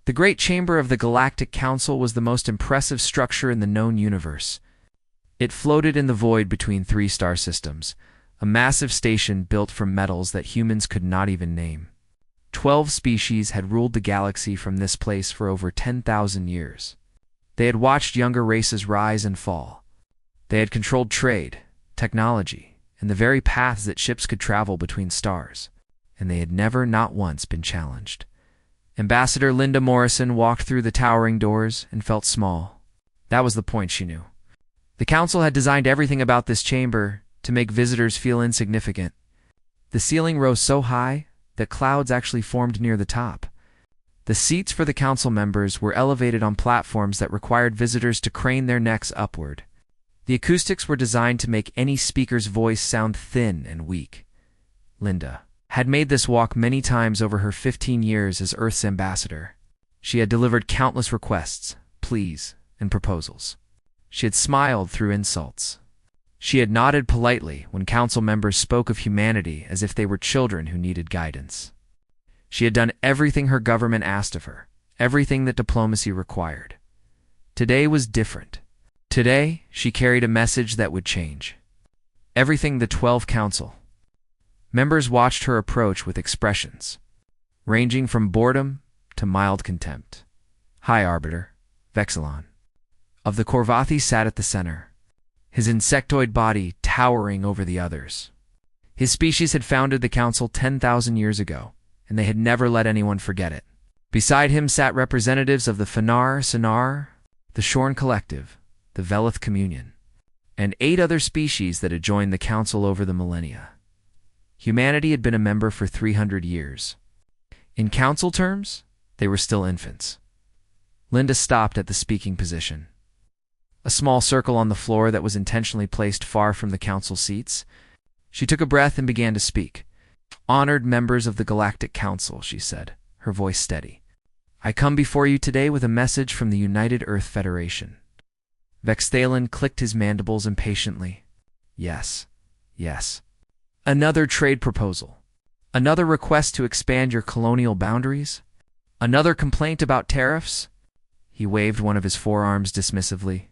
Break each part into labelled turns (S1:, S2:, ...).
S1: The Great Chamber of the Galactic Council was the most impressive structure in the known universe. It floated in the void between three star systems, a massive station built from metals that humans could not even name. 12 species had ruled the galaxy from this place for over 10,000 years. They had watched younger races rise and fall. They had controlled trade, technology, and the very paths that ships could travel between stars, and they had never, not once, been challenged. Ambassador Linda Morrison walked through the towering doors and felt small. That was the point, she knew. The council had designed everything about this chamber to make visitors feel insignificant. The ceiling rose so high that clouds actually formed near the top. The seats for the council members were elevated on platforms that required visitors to crane their necks upward. The acoustics were designed to make any speaker's voice sound thin and weak. Linda had made this walk many times over her 15 years as Earth's ambassador. She had delivered countless requests, pleas, and proposals. She had smiled through insults. She had nodded politely when council members spoke of humanity as if they were children who needed guidance. She had done everything her government asked of her, everything that diplomacy required. Today was different. Today, she carried a message that would change everything. The 12 council members watched her approach with expressions ranging from boredom to mild contempt. High Arbiter, Vexilon, of the Korvathi sat at the center, his insectoid body towering over the others. His species had founded the council 10,000 years ago, and they had never let anyone forget it. Beside him sat representatives of the Fanar, Sinar, the Shorn Collective, the Velith Communion, and 8 other species that had joined the council over the millennia. Humanity had been a member for 300 years. In council terms, they were still infants. Linda stopped at the speaking position, a small circle on the floor that was intentionally placed far from the council seats. She took a breath and began to speak. "Honored members of the Galactic Council," she said, her voice steady. "I come before you today with a message from the United Earth Federation." Vexthalin clicked his mandibles impatiently. Yes, yes. Another trade proposal. Another request to expand your colonial boundaries? Another complaint about tariffs? He waved one of his forearms dismissively.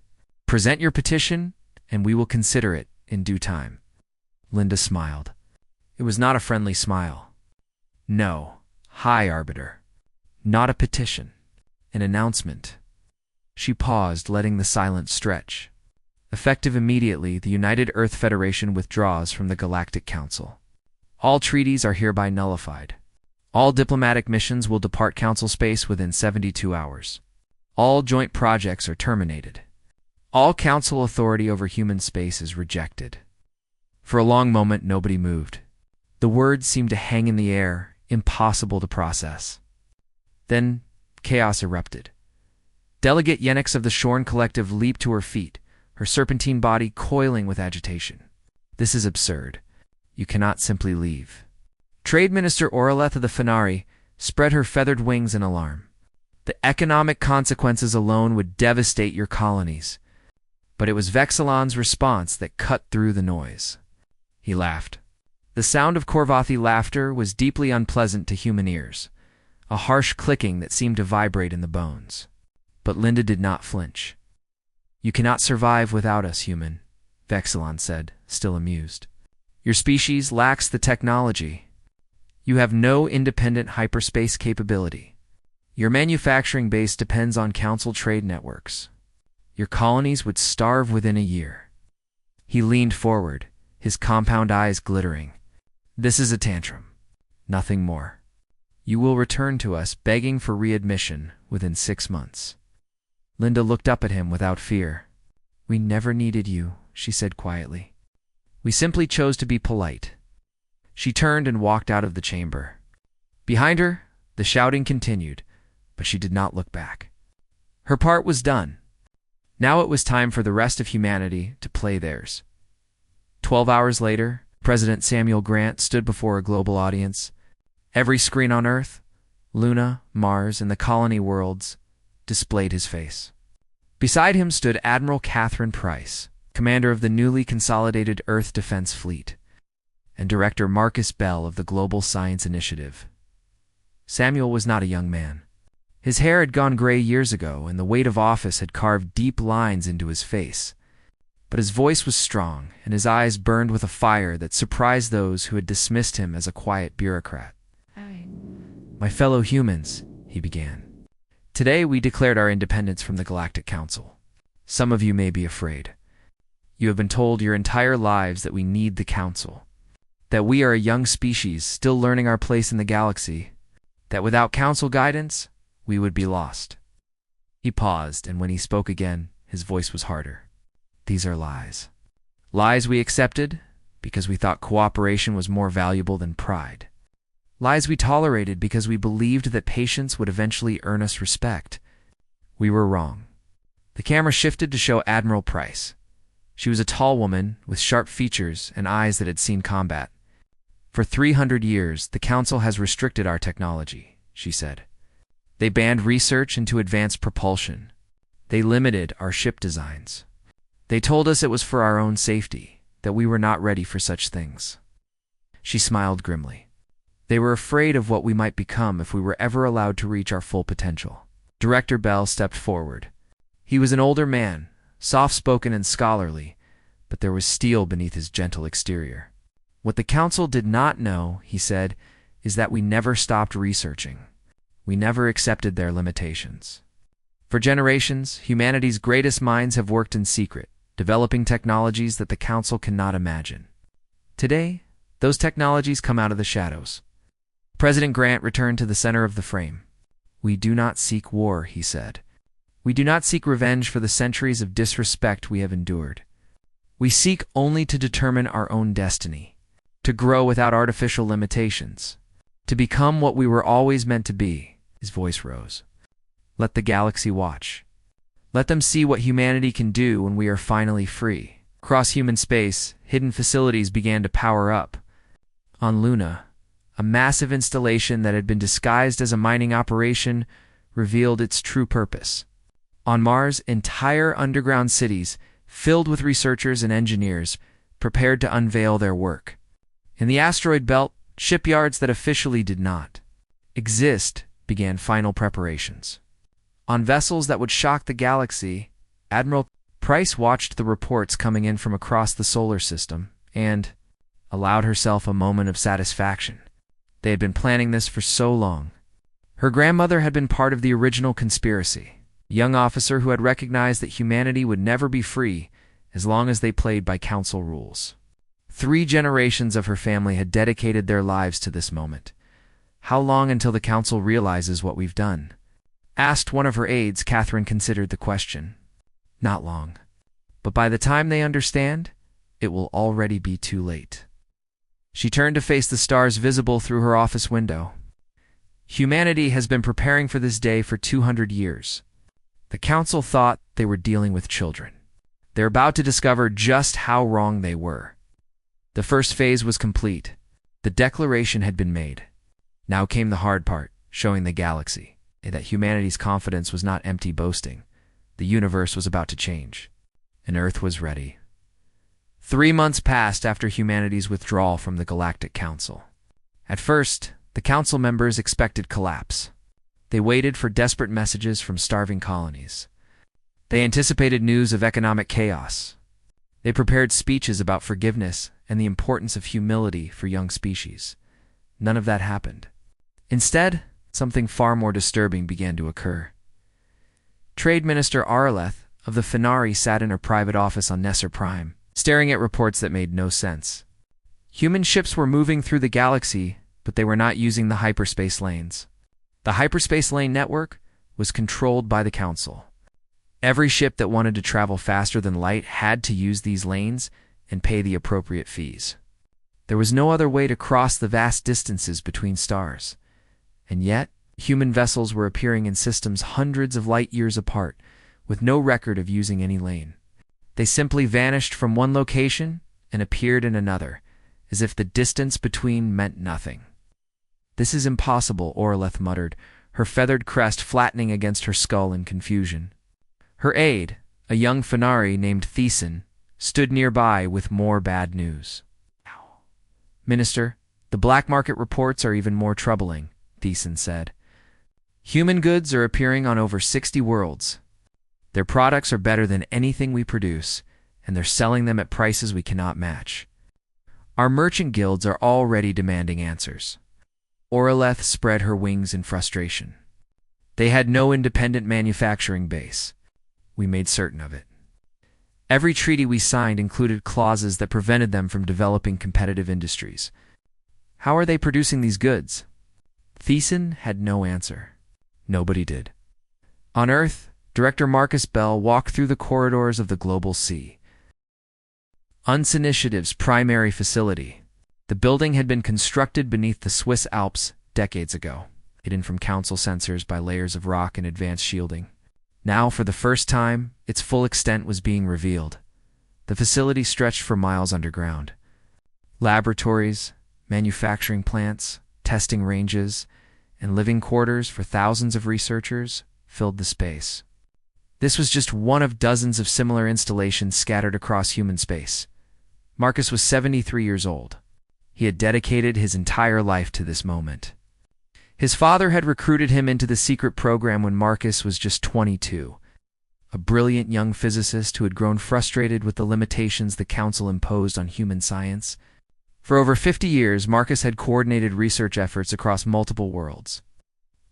S1: "Present your petition, and we will consider it in due time." Linda smiled. It was not a friendly smile. "No, High Arbiter. Not a petition. An announcement." She paused, letting the silence stretch. Effective immediately, the United Earth Federation withdraws from the Galactic Council. All treaties are hereby nullified. All diplomatic missions will depart Council space within 72 hours. All joint projects are terminated. All Council authority over human space is rejected. For a long moment, nobody moved. The words seemed to hang in the air, impossible to process. Then, chaos erupted. Delegate Yenix of the Shorn Collective leaped to her feet, her serpentine body coiling with agitation. "This is absurd. You cannot simply leave." Trade Minister Oraleth of the Fenari spread her feathered wings in alarm. "The economic consequences alone would devastate your colonies." But it was Vexilon's response that cut through the noise. He laughed. The sound of Korvathi laughter was deeply unpleasant to human ears, a harsh clicking that seemed to vibrate in the bones. But Linda did not flinch. "You cannot survive without us, human," Vexilon said, still amused. "Your species lacks the technology. You have no independent hyperspace capability. Your manufacturing base depends on council trade networks. Your colonies would starve within a year." He leaned forward, his compound eyes glittering. "This is a tantrum. Nothing more. You will return to us begging for readmission within 6 months." Linda looked up at him without fear. "We never needed you," she said quietly. "We simply chose to be polite." She turned and walked out of the chamber. Behind her, the shouting continued, but she did not look back. Her part was done. Now it was time for the rest of humanity to play theirs. 12 hours later, President Samuel Grant stood before a global audience. Every screen on Earth, Luna, Mars, and the colony worlds displayed his face. Beside him stood Admiral Catherine Price, commander of the newly consolidated Earth Defense Fleet, and Director Marcus Bell of the Global Science Initiative. Samuel was not a young man. His hair had gone gray years ago, and the weight of office had carved deep lines into his face. But his voice was strong, and his eyes burned with a fire that surprised those who had dismissed him as a quiet bureaucrat. "My fellow humans," he began. "Today we declared our independence from the Galactic Council. Some of you may be afraid. You have been told your entire lives that we need the Council, that we are a young species still learning our place in the galaxy, that without Council guidance, we would be lost." He paused, and when he spoke again, his voice was harder. "These are lies. Lies we accepted because we thought cooperation was more valuable than pride. Lies we tolerated because we believed that patience would eventually earn us respect. We were wrong." The camera shifted to show Admiral Price. She was a tall woman with sharp features and eyes that had seen combat. "For 300 years, the Council has restricted our technology," she said. "They banned research into advanced propulsion. They limited our ship designs. They told us it was for our own safety, that we were not ready for such things." She smiled grimly. "They were afraid of what we might become if we were ever allowed to reach our full potential." Director Bell stepped forward. He was an older man, soft-spoken and scholarly, but there was steel beneath his gentle exterior. "What the Council did not know," he said, "is that we never stopped researching. We never accepted their limitations. For generations, humanity's greatest minds have worked in secret, developing technologies that the Council cannot imagine. Today, those technologies come out of the shadows." President Grant returned to the center of the frame. "We do not seek war," he said. "We do not seek revenge for the centuries of disrespect we have endured. We seek only to determine our own destiny, to grow without artificial limitations, to become what we were always meant to be." His voice rose. "Let the galaxy watch. Let them see what humanity can do when we are finally free." Across human space, hidden facilities began to power up. On Luna, a massive installation that had been disguised as a mining operation revealed its true purpose. On Mars, entire underground cities, filled with researchers and engineers, prepared to unveil their work. In the asteroid belt, shipyards that officially did not exist began final preparations. On vessels that would shock the galaxy, Admiral Price watched the reports coming in from across the solar system and allowed herself a moment of satisfaction. They had been planning this for so long. Her grandmother had been part of the original conspiracy, a young officer who had recognized that humanity would never be free as long as they played by Council rules. 3 generations of her family had dedicated their lives to this moment. "How long until the Council realizes what we've done?" asked one of her aides. Catherine considered the question. "Not long. But by the time they understand, it will already be too late." She turned to face the stars visible through her office window. "Humanity has been preparing for this day for 200 years. The Council thought they were dealing with children. They're about to discover just how wrong they were." The first phase was complete. The declaration had been made. Now came the hard part, showing the galaxy that humanity's confidence was not empty boasting. The universe was about to change, and Earth was ready. 3 months passed after humanity's withdrawal from the Galactic Council. At first, the Council members expected collapse. They waited for desperate messages from starving colonies. They anticipated news of economic chaos. They prepared speeches about forgiveness and the importance of humility for young species. None of that happened. Instead, something far more disturbing began to occur. Trade Minister Arleth of the Fenari sat in her private office on Nesser Prime, staring at reports that made no sense. Human ships were moving through the galaxy, but they were not using the hyperspace lanes. The hyperspace lane network was controlled by the Council. Every ship that wanted to travel faster than light had to use these lanes and pay the appropriate fees. There was no other way to cross the vast distances between stars. And yet, human vessels were appearing in systems hundreds of light years apart, with no record of using any lane. They simply vanished from one location and appeared in another, as if the distance between meant nothing. "This is impossible," Orleth muttered, her feathered crest flattening against her skull in confusion. Her aide, a young Fenari named Thiessen, stood nearby with more bad news. "Minister, the black market reports are even more troubling," Thiessen said. Human goods are appearing on over 60 worlds. Their products are better than anything we produce, and they're selling them at prices we cannot match. Our merchant guilds are already demanding answers. Oraleth spread her wings in frustration. They had no independent manufacturing base. We made certain of it. Every treaty we signed included clauses that prevented them from developing competitive industries. How are they producing these goods? Thiessen had no answer. Nobody did. On Earth, Director Marcus Bell walked through the corridors of the Global Sea. UNS Initiative's primary facility. The building had been constructed beneath the Swiss Alps decades ago, hidden from Council sensors by layers of rock and advanced shielding. Now, for the first time, its full extent was being revealed. The facility stretched for miles underground. Laboratories, manufacturing plants, testing ranges, and living quarters for thousands of researchers filled the space. This was just one of dozens of similar installations scattered across human space. Marcus was 73 years old. He had dedicated his entire life to this moment. His father had recruited him into the secret program when Marcus was just 22, a brilliant young physicist who had grown frustrated with the limitations the Council imposed on human science. For over 50 years, Marcus had coordinated research efforts across multiple worlds,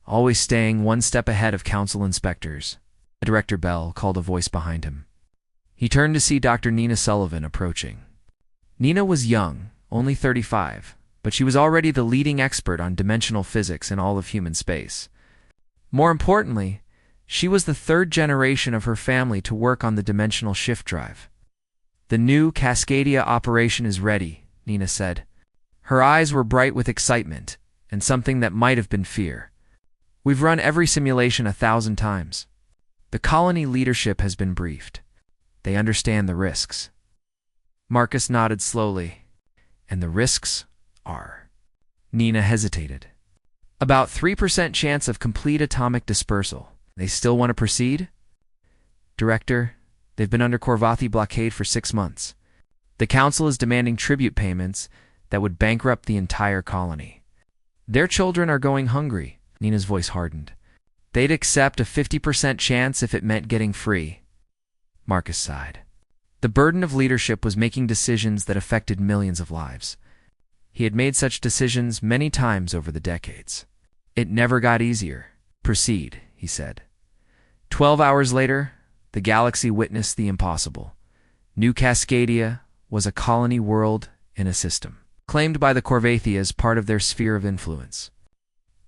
S1: always staying one step ahead of Council inspectors. Director Bell called a voice behind him. He turned to see Dr. Nina Sullivan approaching. Nina was young, only 35, but she was already the leading expert on dimensional physics in all of human space. More importantly, she was the third generation of her family to work on the dimensional shift drive. "The new Cascadia operation is ready," Nina said. Her eyes were bright with excitement and something that might have been fear. "We've run every simulation 1,000 times. The colony leadership has been briefed. They understand the risks." Marcus nodded slowly. "And the risks are?" Nina hesitated. "About 3% chance of complete atomic dispersal. They still want to proceed?" "Director, they've been under Korvathi blockade for 6 months. The Council is demanding tribute payments that would bankrupt the entire colony. Their children are going hungry." Nina's voice hardened. "They'd accept a 50% chance if it meant getting free." Marcus sighed. The burden of leadership was making decisions that affected millions of lives. He had made such decisions many times over the decades. It never got easier. "Proceed," he said. 12 hours later, the galaxy witnessed the impossible. New Cascadia was a colony world in a system, claimed by the Korvathi as part of their sphere of influence.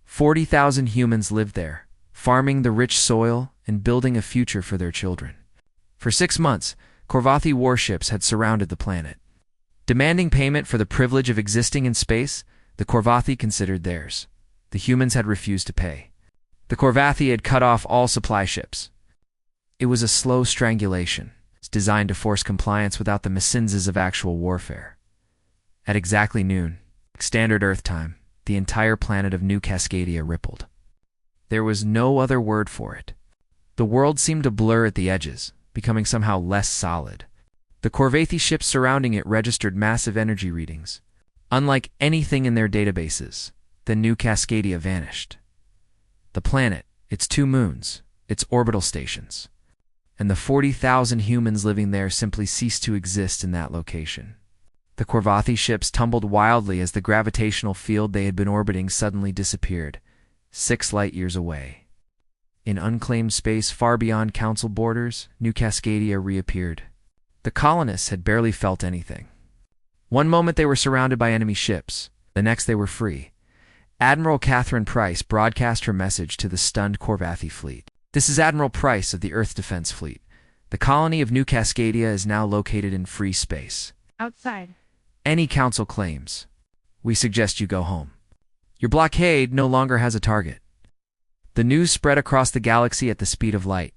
S1: 40,000 humans lived there, farming the rich soil and building a future for their children. For 6 months, Korvathi warships had surrounded the planet. Demanding payment for the privilege of existing in space, the Korvathi considered theirs. The humans had refused to pay. The Korvathi had cut off all supply ships. It was a slow strangulation, designed to force compliance without the mesinzes of actual warfare. At exactly noon, standard Earth time, the entire planet of New Cascadia rippled. There was no other word for it. The world seemed to blur at the edges, becoming somehow less solid. The Korvathi ships surrounding it registered massive energy readings. Unlike anything in their databases, the New Cascadia vanished. The planet, its 2 moons, its orbital stations, and the 40,000 humans living there simply ceased to exist in that location. The Korvathi ships tumbled wildly as the gravitational field they had been orbiting suddenly disappeared, 6 light-years away. In unclaimed space far beyond Council borders, New Cascadia reappeared. The colonists had barely felt anything. One moment they were surrounded by enemy ships, the next they were free. Admiral Catherine Price broadcast her message to the stunned Korvathi fleet. "This is Admiral Price of the Earth Defense Fleet. The colony of New Cascadia is now located in free space.
S2: Outside.
S1: Any Council claims. We suggest you go home. Your blockade no longer has a target." The news spread across the galaxy at the speed of light.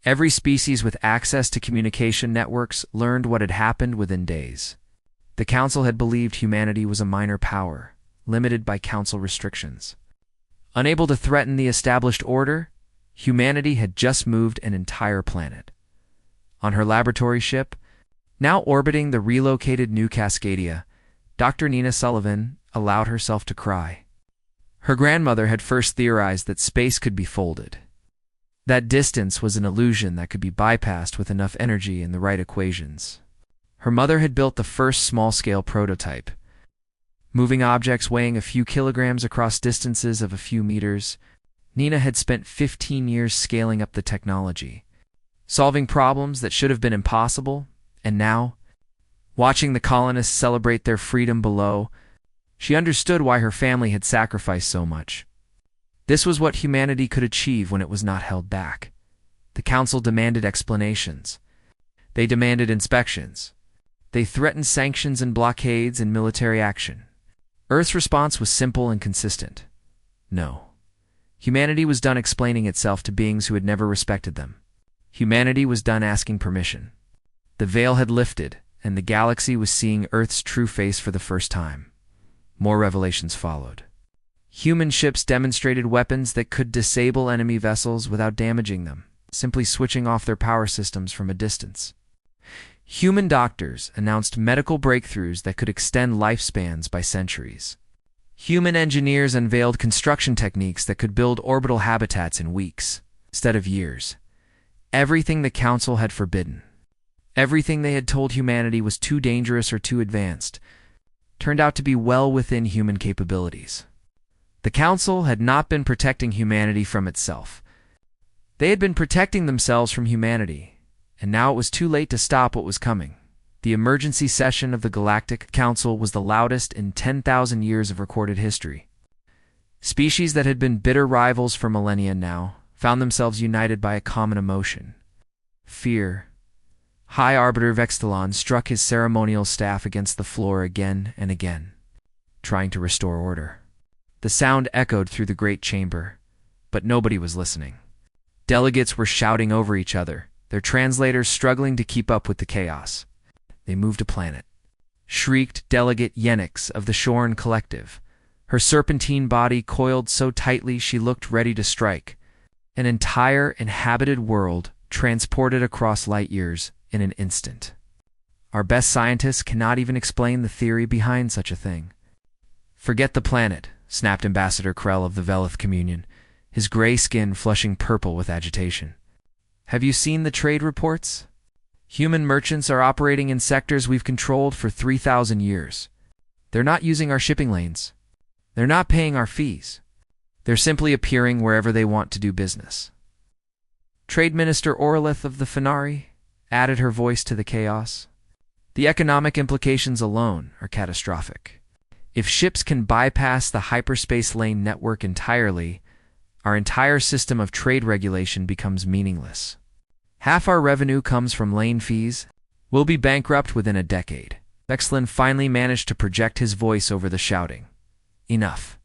S1: Every species with access to communication networks learned what had happened within days. The Council had believed humanity was a minor power, limited by Council restrictions. Unable to threaten the established order, humanity had just moved an entire planet. On her laboratory ship, now orbiting the relocated New Cascadia, Dr. Nina Sullivan allowed herself to cry. Her grandmother had first theorized that space could be folded. That distance was an illusion that could be bypassed with enough energy and the right equations. Her mother had built the first small-scale prototype, moving objects weighing a few kilograms across distances of a few meters. Nina had spent 15 years scaling up the technology, solving problems that should have been impossible, and now, watching the colonists celebrate their freedom below, she understood why her family had sacrificed so much. This was what humanity could achieve when it was not held back. The Council demanded explanations. They demanded inspections. They threatened sanctions and blockades and military action. Earth's response was simple and consistent. No. Humanity was done explaining itself to beings who had never respected them. Humanity was done asking permission. The veil had lifted, and the galaxy was seeing Earth's true face for the first time. More revelations followed. Human ships demonstrated weapons that could disable enemy vessels without damaging them, simply switching off their power systems from a distance. Human doctors announced medical breakthroughs that could extend lifespans by centuries. Human engineers unveiled construction techniques that could build orbital habitats in weeks, instead of years. Everything the Council had forbidden, everything they had told humanity was too dangerous or too advanced, turned out to be well within human capabilities. The Council had not been protecting humanity from itself. They had been protecting themselves from humanity, and now it was too late to stop what was coming. The emergency session of the Galactic Council was the loudest in 10,000 years of recorded history. Species that had been bitter rivals for millennia now found themselves united by a common emotion: fear. High Arbiter Vextalon struck his ceremonial staff against the floor again and again, trying to restore order. The sound echoed through the great chamber, but nobody was listening. Delegates were shouting over each other, their translators struggling to keep up with the chaos. They moved a planet, shrieked Delegate Yenix of the Shorn Collective. Her serpentine body coiled so tightly she looked ready to strike. An entire inhabited world transported across light years in an instant. Our best scientists cannot even explain the theory behind such a thing. Forget the planet, snapped Ambassador Krell of the Velith Communion, his gray skin flushing purple with agitation. Have you seen the trade reports? Human merchants are operating in sectors we've controlled for 3,000 years. They're not using our shipping lanes. They're not paying our fees. They're simply appearing wherever they want to do business. Trade Minister Orlith of the Fenari added her voice to the chaos. The economic implications alone are catastrophic. If ships can bypass the hyperspace lane network entirely, our entire system of trade regulation becomes meaningless. Half our revenue comes from lane fees. We'll be bankrupt within a decade. Vexlin finally managed to project his voice over the shouting. Enough.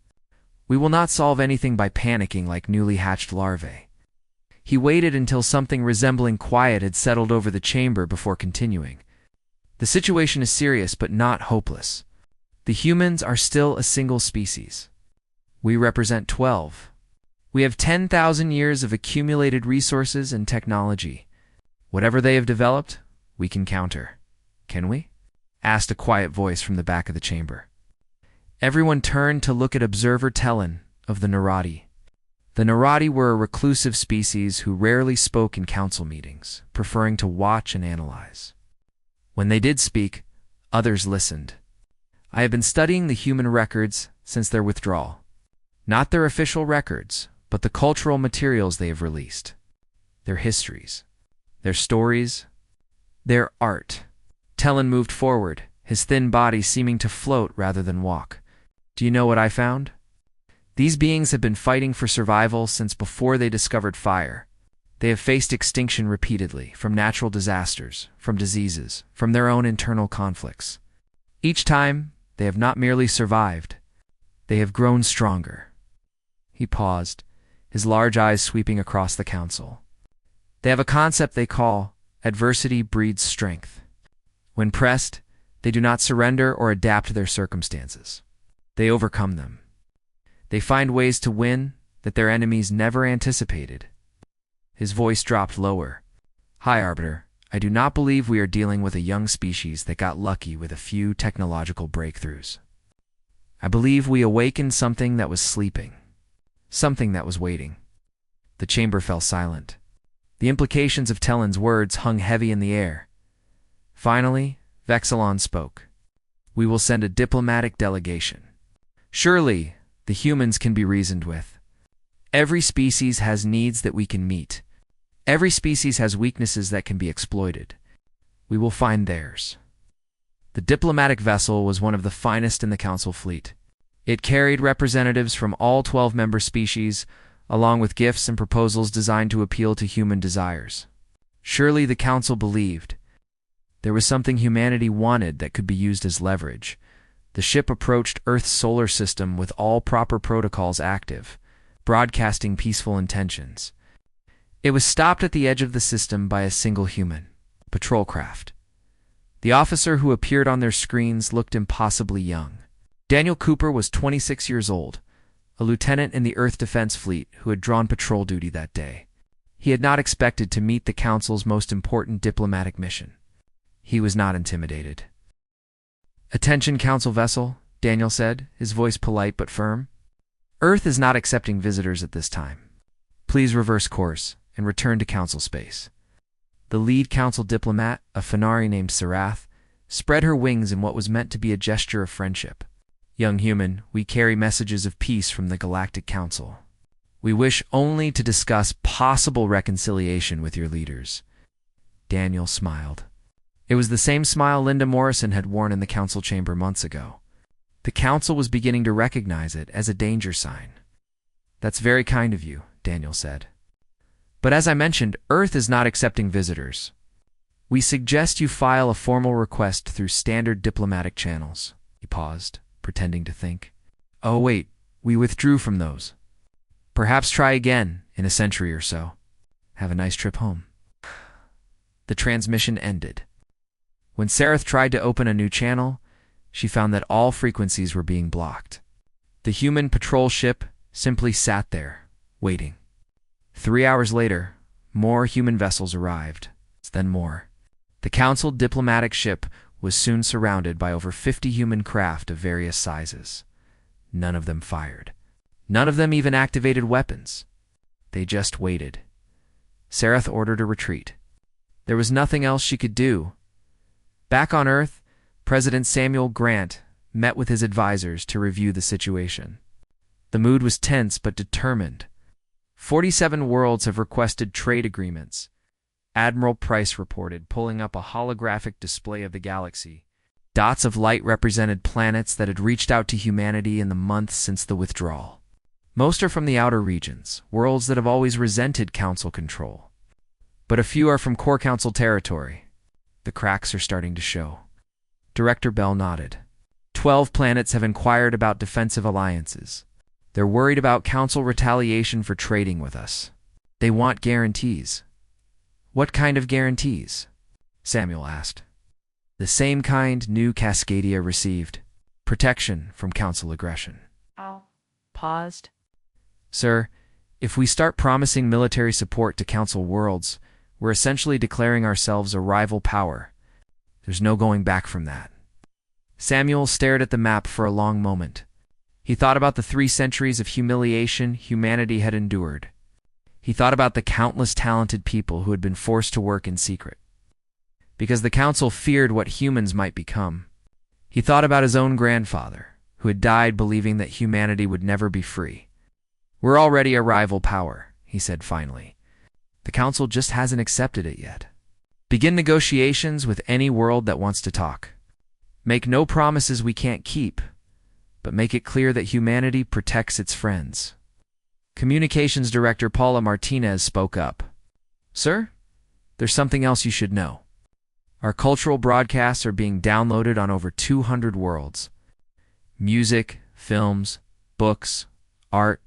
S1: We will not solve anything by panicking like newly hatched larvae. He waited until something resembling quiet had settled over the chamber before continuing. The situation is serious but not hopeless. The humans are still a single species. We represent 12. We have 10,000 years of accumulated resources and technology. Whatever they have developed, we can counter. Can we? Asked a quiet voice from the back of the chamber. Everyone turned to look at Observer Tellin of the Narati. The Narati were a reclusive species who rarely spoke in council meetings, preferring to watch and analyze. When they did speak, others listened. I have been studying the human records since their withdrawal. Not their official records, but the cultural materials they have released. Their histories. Their stories. Their art. Tellin moved forward, his thin body seeming to float rather than walk. Do you know what I found? These beings have been fighting for survival since before they discovered fire. They have faced extinction repeatedly, from natural disasters, from diseases, from their own internal conflicts. Each time, they have not merely survived, they have grown stronger. He paused, his large eyes sweeping across the council. They have a concept they call adversity breeds strength. When pressed, they do not surrender or adapt to their circumstances. They overcome them. They find ways to win that their enemies never anticipated. His voice dropped lower. High Arbiter, I do not believe we are dealing with a young species that got lucky with a few technological breakthroughs. I believe we awakened something that was sleeping. Something that was waiting. The chamber fell silent. The implications of Tellen's words hung heavy in the air. Finally, Vexilon spoke. We will send a diplomatic delegation. Surely, the humans can be reasoned with. Every species has needs that we can meet. Every species has weaknesses that can be exploited. We will find theirs. The diplomatic vessel was one of the finest in the Council fleet. It carried representatives from all 12 member species, along with gifts and proposals designed to appeal to human desires. Surely the Council believed there was something humanity wanted that could be used as leverage. The ship approached Earth's solar system with all proper protocols active, broadcasting peaceful intentions. It was stopped at the edge of the system by a single human, patrol craft. The officer who appeared on their screens looked impossibly young. Daniel Cooper was 26 years old, a lieutenant in the Earth Defense Fleet who had drawn patrol duty that day. He had not expected to meet the Council's most important diplomatic mission. He was not intimidated. "Attention, Council vessel," Daniel said, his voice polite but firm. "Earth is not accepting visitors at this time. Please reverse course and return to Council space." The lead Council diplomat, a Fenari named Sarath, spread her wings in what was meant to be a gesture of friendship. "Young human, we carry messages of peace from the Galactic Council. We wish only to discuss possible reconciliation with your leaders." Daniel smiled. It was the same smile Linda Morrison had worn in the Council chamber months ago. The Council was beginning to recognize it as a danger sign. "That's very kind of you," Daniel said. "But as I mentioned, Earth is not accepting visitors. We suggest you file a formal request through standard diplomatic channels." He paused, pretending to think. "Oh wait, we withdrew from those. Perhaps try again in a century or so. Have a nice trip home." The transmission ended. When Sarath tried to open a new channel, she found that all frequencies were being blocked. The human patrol ship simply sat there, waiting. 3 hours later, more human vessels arrived, then more. The Council diplomatic ship was soon surrounded by over 50 human craft of various sizes. None of them fired. None of them even activated weapons. They just waited. Sarath ordered a retreat. There was nothing else she could do. Back on Earth, President Samuel Grant met with his advisors to review the situation. The mood was tense but determined. 47 worlds have requested trade agreements. Admiral Price reported, pulling up a holographic display of the galaxy. Dots of light represented planets that had reached out to humanity in the months since the withdrawal. Most are from the outer regions, worlds that have always resented Council control. But a few are from Core Council territory. The cracks are starting to show. Director Bell nodded. 12 planets have inquired about defensive alliances. They're worried about Council retaliation for trading with us. They want guarantees. "What kind of guarantees?" Samuel asked. "The same kind New Cascadia received. Protection from Council aggression."
S2: Al paused.
S1: "Sir, if we start promising military support to Council worlds, we're essentially declaring ourselves a rival power. There's no going back from that." Samuel stared at the map for a long moment. He thought about the 3 centuries of humiliation humanity had endured. He thought about the countless talented people who had been forced to work in secret, because the Council feared what humans might become. He thought about his own grandfather, who had died believing that humanity would never be free. "We're already a rival power," he said finally. "The Council just hasn't accepted it yet. Begin negotiations with any world that wants to talk. Make no promises we can't keep, but make it clear that humanity protects its friends." Communications Director Paula Martinez spoke up. "Sir, there's something else you should know. Our cultural broadcasts are being downloaded on over 200 worlds. Music, films, books, art.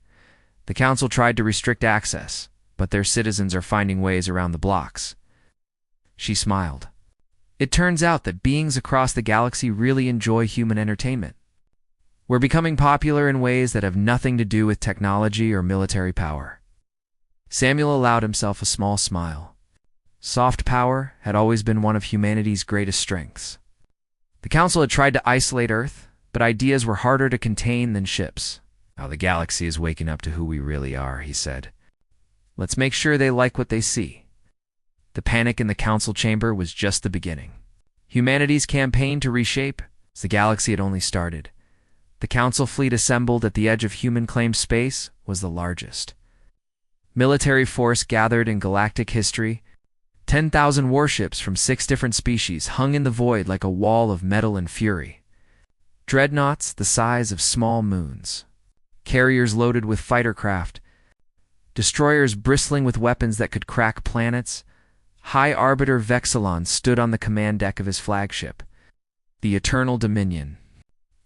S1: The Council tried to restrict access, but their citizens are finding ways around the blocks." She smiled. "It turns out that beings across the galaxy really enjoy human entertainment. We're becoming popular in ways that have nothing to do with technology or military power." Samuel allowed himself a small smile. Soft power had always been one of humanity's greatest strengths. The Council had tried to isolate Earth, but ideas were harder to contain than ships. Now the galaxy is waking up to who we really are, he said. Let's make sure they like what they see. The panic in the council chamber was just the beginning. Humanity's campaign to reshape the galaxy had only started. The council fleet assembled at the edge of human-claimed space was the largest. Military force gathered in galactic history. 10,000 warships from 6 different species hung in the void like a wall of metal and fury. Dreadnoughts the size of small moons. Carriers loaded with fighter craft. Destroyers bristling with weapons that could crack planets. High Arbiter Vexilon stood on the command deck of his flagship, the Eternal Dominion.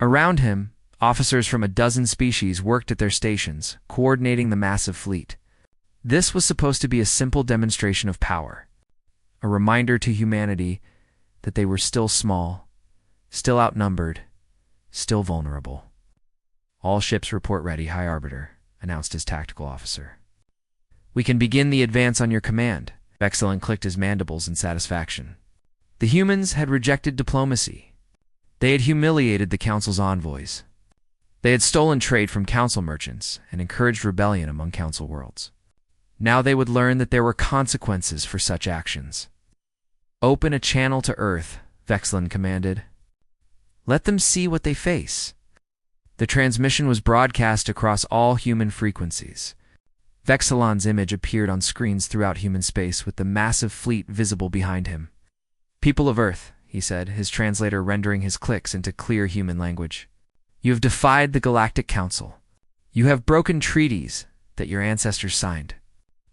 S1: Around him, officers from a dozen species worked at their stations, coordinating the massive fleet. This was supposed to be a simple demonstration of power, a reminder to humanity that they were still small, still outnumbered, still vulnerable. All ships report ready, High Arbiter, announced his tactical officer. We can begin the advance on your command. Vexilon clicked his mandibles in satisfaction. The humans had rejected diplomacy. They had humiliated the council's envoys. They had stolen trade from council merchants and encouraged rebellion among council worlds. Now they would learn that there were consequences for such actions. Open a channel to Earth, Vexilon commanded. Let them see what they face. The transmission was broadcast across all human frequencies. Vexilon's image appeared on screens throughout human space with the massive fleet visible behind him. People of Earth, he said, his translator rendering his clicks into clear human language. You have defied the Galactic Council. You have broken treaties that your ancestors signed.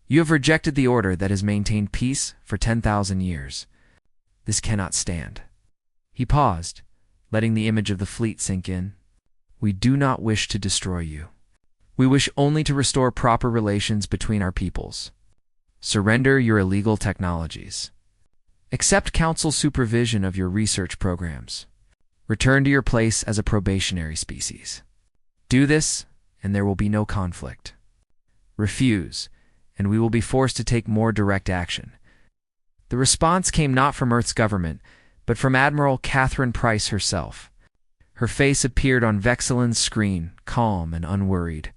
S1: You have rejected the order that has maintained peace for 10,000 years. This cannot stand. He paused, letting the image of the fleet sink in. We do not wish to destroy you. We wish only to restore proper relations between our peoples. Surrender your illegal technologies. Accept council supervision of your research programs. Return to your place as a probationary species. Do this, and there will be no conflict. Refuse, and we will be forced to take more direct action. The response came not from Earth's government, but from Admiral Catherine Price herself. Her face appeared on Vexilon's screen, calm and unworried.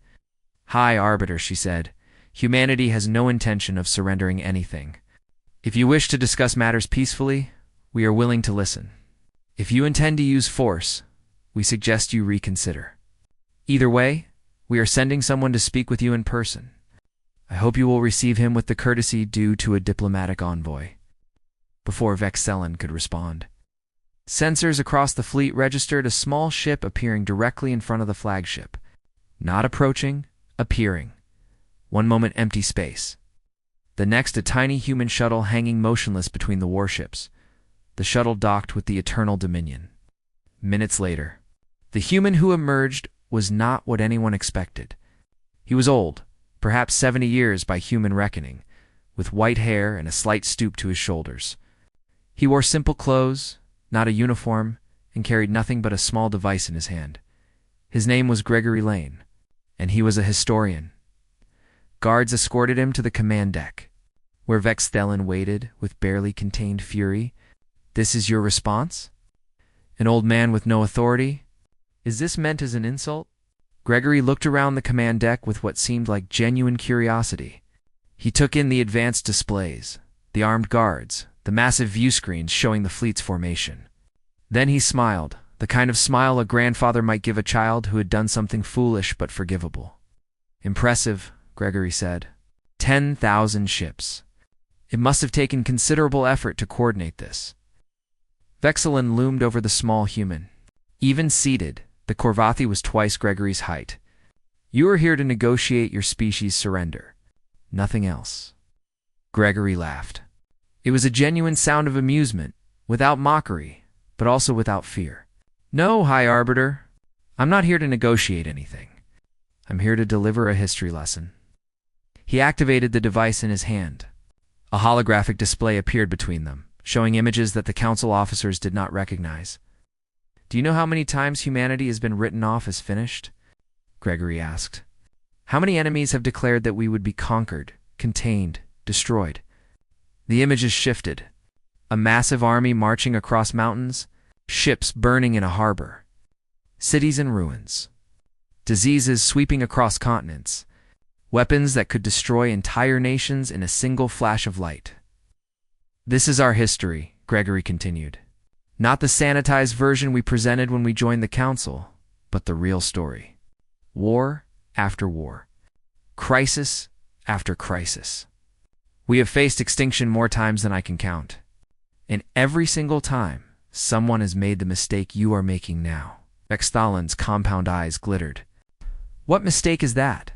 S1: High Arbiter, she said, humanity has no intention of surrendering anything. If you wish to discuss matters peacefully, we are willing to listen. If you intend to use force, we suggest you reconsider. Either way, we are sending someone to speak with you in person. I hope you will receive him with the courtesy due to a diplomatic envoy. Before Vexilon could respond, sensors across the fleet registered a small ship appearing directly in front of the flagship. Not approaching, appearing. One moment empty space. The next a tiny human shuttle hanging motionless between the warships. The shuttle docked with the Eternal Dominion. Minutes later, the human who emerged was not what anyone expected. He was old, perhaps 70 years by human reckoning, with white hair and a slight stoop to his shoulders. He wore simple clothes, not a uniform, and carried nothing but a small device in his hand. His name was Gregory Lane, and he was a historian. Guards escorted him to the command deck, where Vexilon waited with barely contained fury. This is your response? An old man with no authority? Is this meant as an insult? Gregory looked around the command deck with what seemed like genuine curiosity. He took in the advanced displays, the armed guards, the massive view screens showing the fleet's formation. Then he smiled, the kind of smile a grandfather might give a child who had done something foolish but forgivable. Impressive, Gregory said. 10,000 ships. It must have taken considerable effort to coordinate this. Vexilon loomed over the small human. Even seated, the Korvathi was twice Gregory's height. You are here to negotiate your species' surrender. Nothing else. Gregory laughed. It was a genuine sound of amusement, without mockery, but also without fear. No, High Arbiter. I'm not here to negotiate anything. I'm here to deliver a history lesson. He activated the device in his hand. A holographic display appeared between them, showing images that the council officers did not recognize. Do you know how many times humanity has been written off as finished? Gregory asked. How many enemies have declared that we would be conquered, contained, destroyed? The images shifted. A massive army marching across mountains, ships burning in a harbor. cities in ruins, diseases sweeping across continents, weapons that could destroy entire nations in a single flash of light. This is our history, Gregory continued. Not the sanitized version we presented when we joined the council, but the real story. War after war. Crisis after crisis. We have faced extinction more times than I can count. And every single time, someone has made the mistake you are making now. Vexthalen's compound eyes glittered. What mistake is that?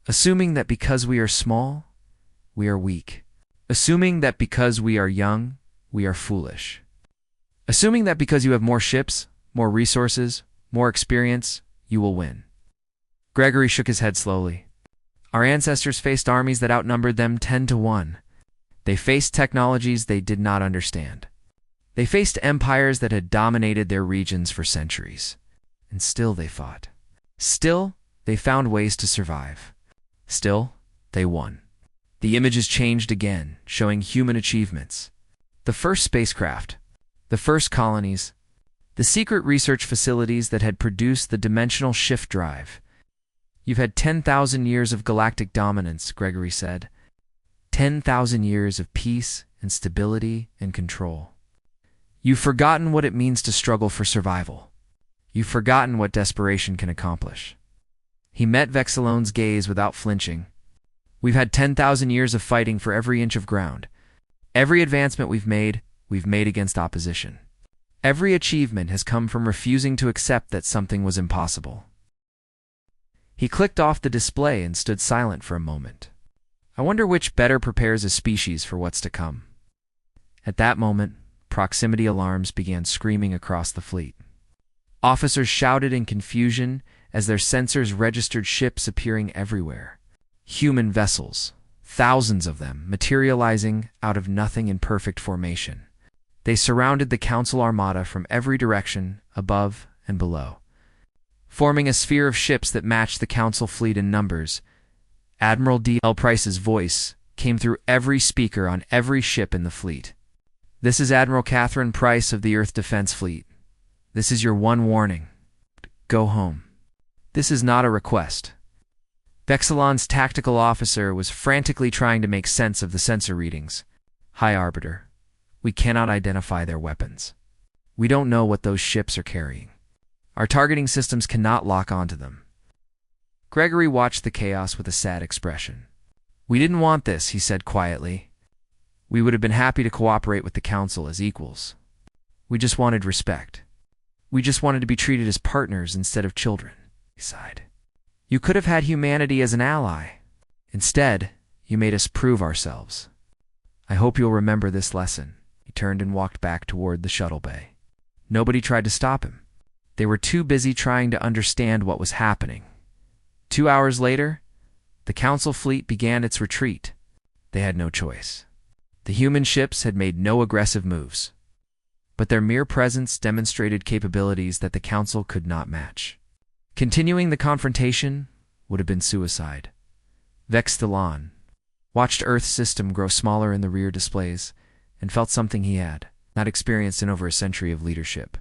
S1: Assuming that because we are small, we are weak. Assuming that because we are young, we are foolish. Assuming that because you have more ships, more resources, more experience, you will win. Gregory shook his head slowly. Our ancestors faced armies that outnumbered them 10 to 1. They faced technologies they did not understand. They faced empires that had dominated their regions for centuries. And still they fought. Still, they found ways to survive. Still, they won. The images changed again, showing human achievements. The first spacecraft, the first colonies, the secret research facilities that had produced the dimensional shift drive. You've had 10,000 years of galactic dominance, Gregory said. 10,000 years of peace and stability and control. You've forgotten what it means to struggle for survival. You've forgotten what desperation can accomplish. He met Vexthalen's gaze without flinching. We've had 10,000 years of fighting for every inch of ground. Every advancement we've made against opposition. Every achievement has come from refusing to accept that something was impossible. He clicked off the display and stood silent for a moment. I wonder which better prepares a species for what's to come. At that moment, proximity alarms began screaming across the fleet. Officers shouted in confusion as their sensors registered ships appearing everywhere. Human vessels, thousands of them, materializing out of nothing in perfect formation. They surrounded the Council Armada from every direction, above and below. Forming a sphere of ships that matched the Council fleet in numbers, Admiral D.L. Price's voice came through every speaker on every ship in the fleet. This is Admiral Catherine Price of the Earth Defense Fleet. This is your one warning. Go home. This is not a request. Vexthalen's tactical officer was frantically trying to make sense of the sensor readings. High Arbiter. We cannot identify their weapons. We don't know what those ships are carrying. Our targeting systems cannot lock onto them. Gregory watched the chaos with a sad expression. We didn't want this, he said quietly. We would have been happy to cooperate with the Council as equals. We just wanted respect. We just wanted to be treated as partners instead of children, he sighed. You could have had humanity as an ally. Instead, you made us prove ourselves. I hope you'll remember this lesson. He turned and walked back toward the shuttle bay. Nobody tried to stop him. They were too busy trying to understand what was happening. 2 hours later, the Council fleet began its retreat. They had no choice. The human ships had made no aggressive moves, but their mere presence demonstrated capabilities that the Council could not match. Continuing the confrontation would have been suicide. Vexthalan watched Earth's system grow smaller in the rear displays and felt something he had not experienced in over a century of leadership: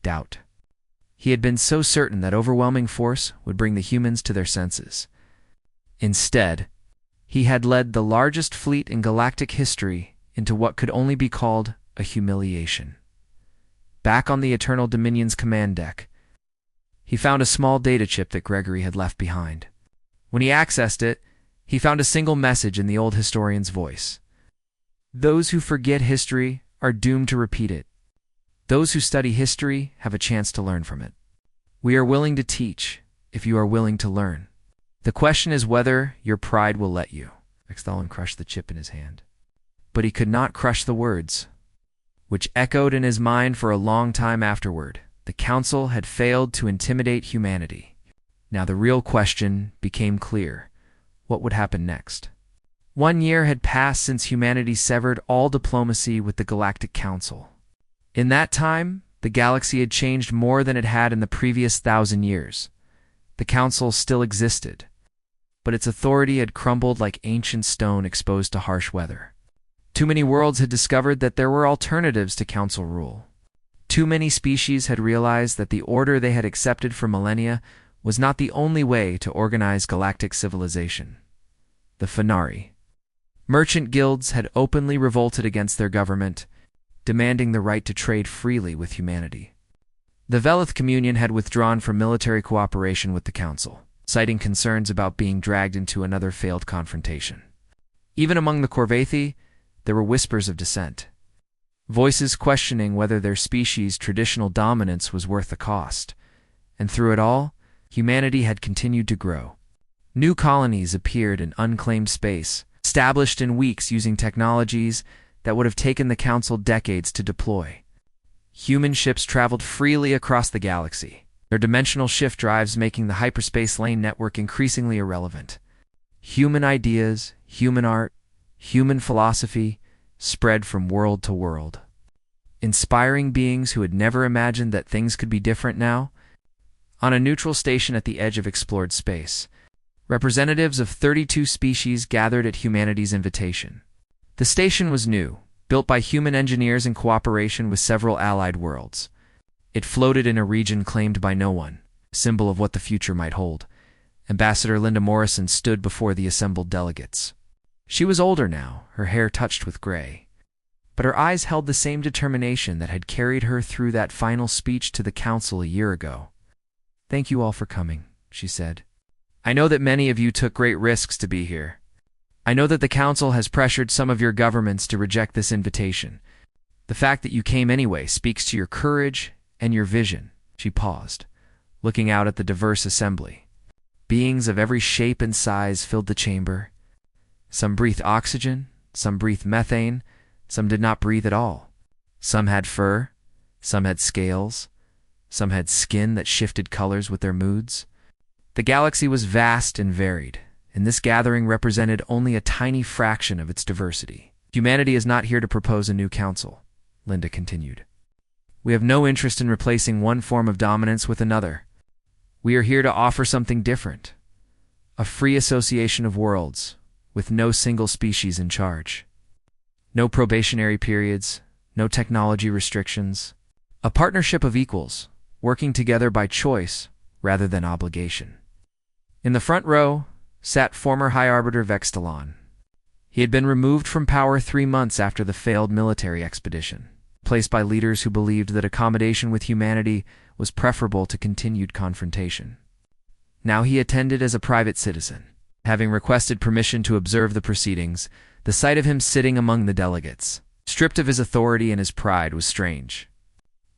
S1: doubt. He had been so certain that overwhelming force would bring the humans to their senses. Instead, he had led the largest fleet in galactic history into what could only be called a humiliation. Back on the Eternal Dominion's command deck, he found a small data chip that Gregory had left behind. When he accessed it, he found a single message in the old historian's voice. Those who forget history are doomed to repeat it. Those who study history have a chance to learn from it. We are willing to teach, if you are willing to learn. The question is whether your pride will let you. Vexthalen crushed the chip in his hand. But he could not crush the words, which echoed in his mind for a long time afterward. The Council had failed to intimidate humanity. Now the real question became clear. What would happen next? 1 year had passed since humanity severed all diplomacy with the Galactic Council. In that time, the galaxy had changed more than it had in the previous 1,000 years. The Council still existed, but its authority had crumbled like ancient stone exposed to harsh weather. Too many worlds had discovered that there were alternatives to Council rule. Too Too many species had realized that the order they had accepted for millennia was not the only way to organize galactic civilization. The Fenari. Merchant guilds had openly revolted against their government, demanding the right to trade freely with humanity. The Velith Communion had withdrawn from military cooperation with the Council, citing concerns about being dragged into another failed confrontation. Even among the Corvathi, there were whispers of dissent. Voices questioning whether their species' traditional dominance was worth the cost. And through it all, humanity had continued to grow. New colonies appeared in unclaimed space, established in weeks using technologies that would have taken the Council decades to deploy. Human ships traveled freely across the galaxy, their dimensional shift drives making the hyperspace lane network increasingly irrelevant. Human ideas, human art, human philosophy spread from world to world. Inspiring beings who had never imagined that things could be different now. On a neutral station at the edge of explored space, representatives of 32 species gathered at humanity's invitation. The station was new, built by human engineers in cooperation with several allied worlds. It floated in a region claimed by no one, a symbol of what the future might hold. Ambassador Linda Morrison stood before the assembled delegates. She was older now, her hair touched with gray. But her eyes held the same determination that had carried her through that final speech to the Council a year ago. "Thank you all for coming," she said. "I know that many of you took great risks to be here. I know that the Council has pressured some of your governments to reject this invitation. The fact that you came anyway speaks to your courage and your vision." She paused, looking out at the diverse assembly. Beings of every shape and size filled the chamber. Some breathed oxygen, some breathed methane, some did not breathe at all. Some had fur, some had scales, some had skin that shifted colors with their moods. The galaxy was vast and varied, and this gathering represented only a tiny fraction of its diversity. "Humanity is not here to propose a new council," Linda continued. "We have no interest in replacing one form of dominance with another. We are here to offer something different, a free association of worlds, with no single species in charge. No probationary periods, no technology restrictions. A partnership of equals, working together by choice rather than obligation." In the front row sat former High Arbiter Vextalon. He had been removed from power 3 months after the failed military expedition, placed by leaders who believed that accommodation with humanity was preferable to continued confrontation. Now he attended as a private citizen. Having requested permission to observe the proceedings, the sight of him sitting among the delegates, stripped of his authority and his pride, was strange.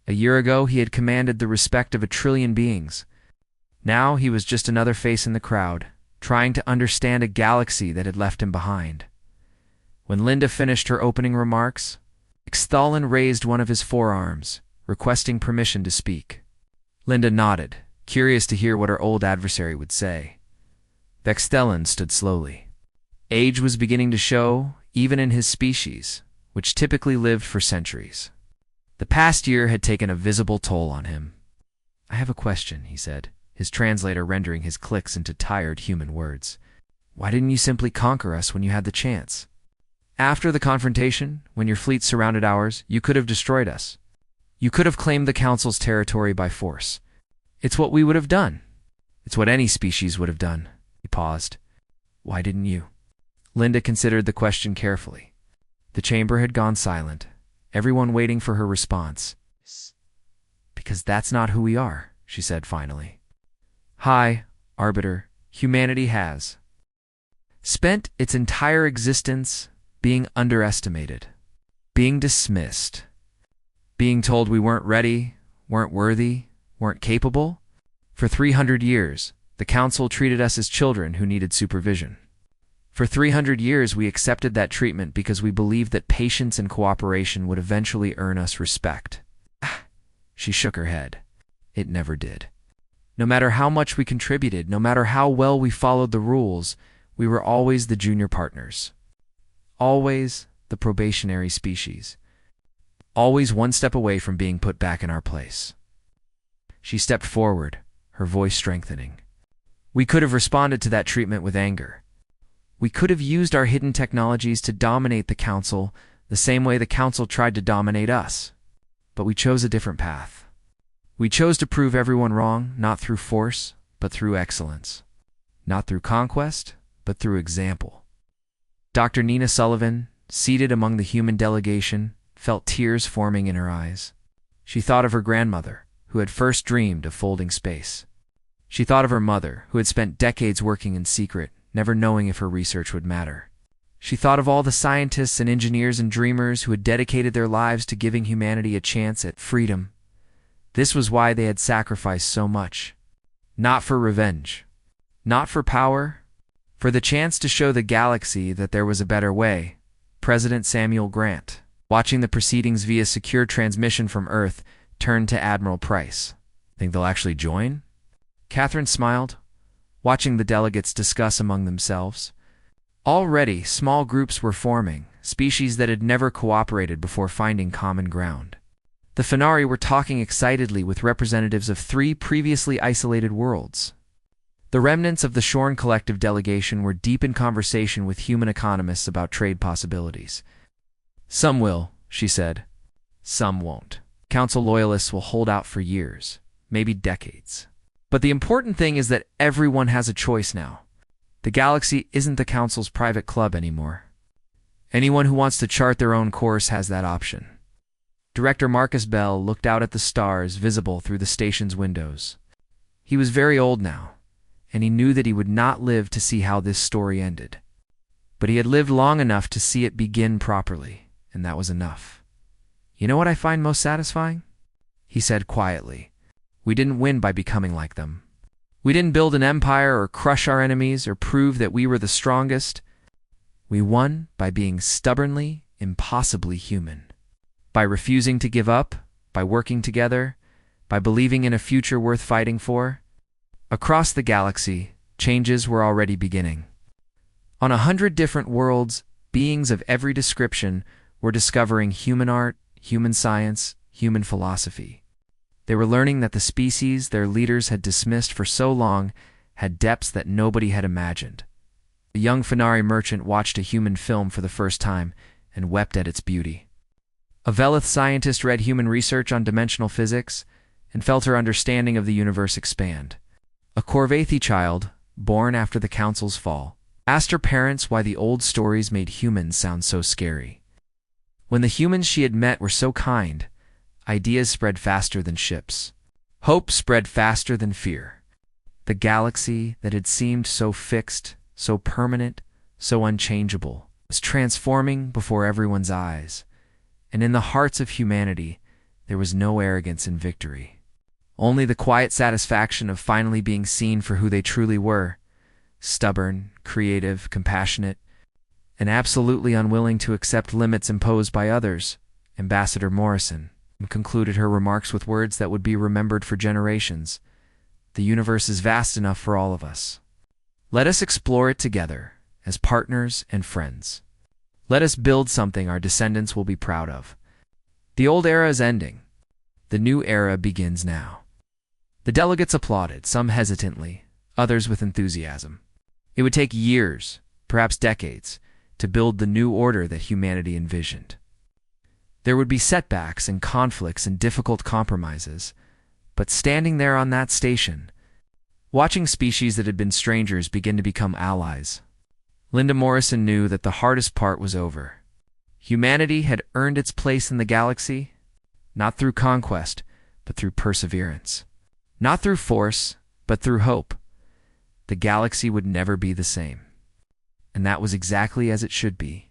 S1: A year ago he had commanded the respect of 1 trillion beings. Now he was just another face in the crowd, trying to understand a galaxy that had left him behind. When Linda finished her opening remarks, Vextalon raised one of his forearms, requesting permission to speak. Linda nodded, curious to hear what her old adversary would say. Vextalon stood slowly. Age was beginning to show, even in his species, which typically lived for centuries. The past year had taken a visible toll on him. "I have a question," he said, his translator rendering his clicks into tired human words. "Why didn't you simply conquer us when you had the chance? After the confrontation, when your fleet surrounded ours, you could have destroyed us. You could have claimed the Council's territory by force. It's what we would have done. It's what any species would have done." He paused. "Why didn't you?" Linda considered the question carefully. The chamber had gone silent, everyone waiting for her response. "Because that's not who we are," she said finally. "High Arbiter, humanity has spent its entire existence being underestimated, being dismissed, being told we weren't ready, weren't worthy, weren't capable. For 300 years, the Council treated us as children who needed supervision. For 300 years, we accepted that treatment because we believed that patience and cooperation would eventually earn us respect." She shook her head. It never did. No matter how much we contributed, no matter how well we followed the rules, we were always the junior partners. Always the probationary species. Always one step away from being put back in our place. She stepped forward, her voice strengthening. We could have responded to that treatment with anger. We could have used our hidden technologies to dominate the Council the same way the Council tried to dominate us. but we chose a different path. We chose to prove everyone wrong, not through force, but through excellence. Not through conquest, but through example. Dr. Nina Sullivan, seated among the human delegation, felt tears forming in her eyes. She thought of her grandmother, who had first dreamed of folding space. She thought of her mother, who had spent decades working in secret, never knowing if her research would matter. She thought of all the scientists and engineers and dreamers who had dedicated their lives to giving humanity a chance at freedom. This was why they had sacrificed so much. Not for revenge. Not for power. For the chance to show the galaxy that there was a better way. President Samuel Grant, watching the proceedings via secure transmission from Earth, turned to Admiral Price. Think they'll actually join? Catherine smiled, watching the delegates discuss among themselves. Already, small groups were forming, species that had never cooperated before finding common ground. The Fenari were talking excitedly with representatives of 3 previously isolated worlds. The remnants of the Shorn Collective delegation were deep in conversation with human economists about trade possibilities. Some will, she said. Some won't. Council loyalists will hold out for years, maybe decades. But the important thing is that everyone has a choice now. The galaxy isn't the Council's private club anymore. Anyone who wants to chart their own course has that option. Director Marcus Bell looked out at the stars visible through the station's windows. He was very old now, and he knew that he would not live to see how this story ended. But he had lived long enough to see it begin properly, and that was enough. You know what I find most satisfying? He said quietly. We didn't win by becoming like them. We didn't build an empire or crush our enemies or prove that we were the strongest. We won by being stubbornly, impossibly human. By refusing to give up, by working together, by believing in a future worth fighting for. Across the galaxy, changes were already beginning. On 100 different worlds, beings of every description were discovering human art, human science, human philosophy. They were learning that the species their leaders had dismissed for so long had depths that nobody had imagined. The young Fenari merchant watched a human film for the first time and wept at its beauty. A Velith scientist read human research on dimensional physics and felt her understanding of the universe expand. A Corvathi child, born after the Council's fall, asked her parents why the old stories made humans sound so scary. When the humans she had met were so kind, ideas spread faster than ships. Hope spread faster than fear. The galaxy that had seemed so fixed, so permanent, so unchangeable, was transforming before everyone's eyes. And in the hearts of humanity, there was no arrogance in victory. Only the quiet satisfaction of finally being seen for who they truly were. Stubborn, creative, compassionate, and absolutely unwilling to accept limits imposed by others. Ambassador Morrison concluded her remarks with words that would be remembered for generations. The universe is vast enough for all of us. Let us explore it together, as partners and friends. Let us build something our descendants will be proud of. The old era is ending. The new era begins now. The delegates applauded, some hesitantly, others with enthusiasm. It would take years, perhaps decades, to build the new order that humanity envisioned. There would be setbacks and conflicts and difficult compromises, but standing there on that station, watching species that had been strangers begin to become allies, Linda Morrison knew that the hardest part was over. Humanity had earned its place in the galaxy, not through conquest, but through perseverance. Not through force, but through hope. The galaxy would never be the same. And that was exactly as it should be.